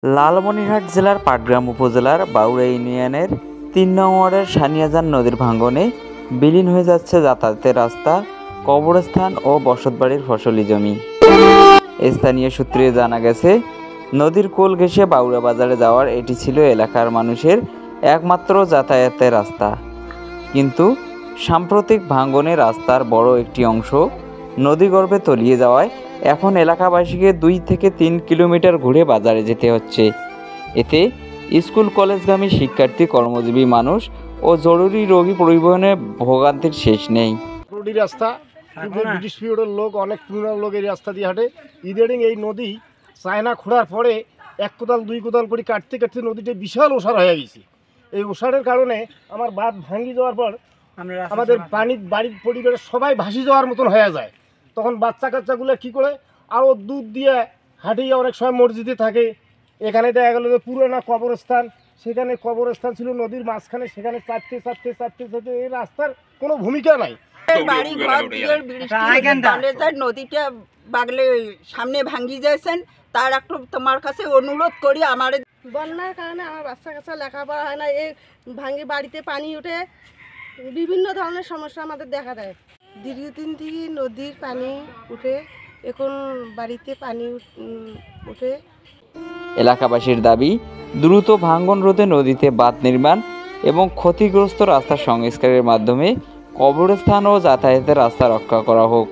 লালমনিরহাট জেলার পাটগ্রাম উপজেলার বাউড়া ইউনিয়নের ৩ নং ওয়ার্ডের সানিয়াজান নদীর ভাঙনে বিলীন হয়ে যাচ্ছে যাতায়াতের রাস্তা, কবরস্থান ও বসতবাড়ির ফসলি জমি। স্থানীয় সূত্রে জানা গেছে, নদীর কোল ঘেঁষে বাউড়া বাজারে যাওয়ার এটি ছিল এলাকার মানুষের একমাত্র যাতায়াতের রাস্তা। কিন্তু সাম্প্রতিক ভাঙনে রাস্তার বড় একটি অংশ নদীগর্ভে তলিয়ে যাওয়ায় এখন এলাকাবাসীকে ২ থেকে ৩ কিলোমিটার ঘুরে বাজারে যেতে হচ্ছে। এতে স্কুল কলেজগামী শিক্ষার্থী, কর্মজীবী মানুষ ও জরুরি রোগী পরিবহনে ভোগান্তির শেষ নেই। রাস্তা ব্রিটিশ পিরিয়ডের লোক, অনেক পুরনো লোক এই রাস্তা দিয়ে হাঁটে। ইদানিং এই নদী চায়না খোঁড়ার পরে ১ কোদাল ২ কোদাল করে কাটতে কাটতে নদীটা বিশাল ওষার হয়ে গেছে। এই ওষারের কারণে আমার বাঁধ ভাঙি যাওয়ার পর আমাদের বাড়ির পরিবারের সবাই ভাসি যাওয়ার মতন হয়ে যায়। তখন বাচ্চা কাচ্চাগুলো কী করে আরও দুধ দিয়ে হাঁটিয়ে অনেক সময় মসজিদে থাকে। এখানে দেখা গেল যে পুরোনো কবরস্থান, সেখানে কবরস্থান ছিল নদীর মাঝখানে, সেখানে চারটে এই রাস্তার কোনো ভূমিকা নাই। বাড়ি ঘর নদীটা বাগলে সামনে ভাঙ্গি যাচ্ছেন, তার একটু তোমার কাছে অনুরোধ করি। আমার বন্যার কারণে আমার বাচ্চা কাচ্চা লেখাপড়া হয় না, এই ভাঙ্গি বাড়িতে পানি উঠে বিভিন্ন ধরনের সমস্যা আমাদের দেখা দেয়। দীর্ঘদিন থেকে নদীর পানি উঠে, এখন বাড়িতে পানি উঠে। এলাকাবাসীর দাবি, দ্রুত ভাঙন রোধে নদীতে বাঁধ নির্মাণ এবং ক্ষতিগ্রস্ত রাস্তা সংস্কারের মাধ্যমে কবরস্থান ও যাতায়াতের রাস্তা রক্ষা করা হোক।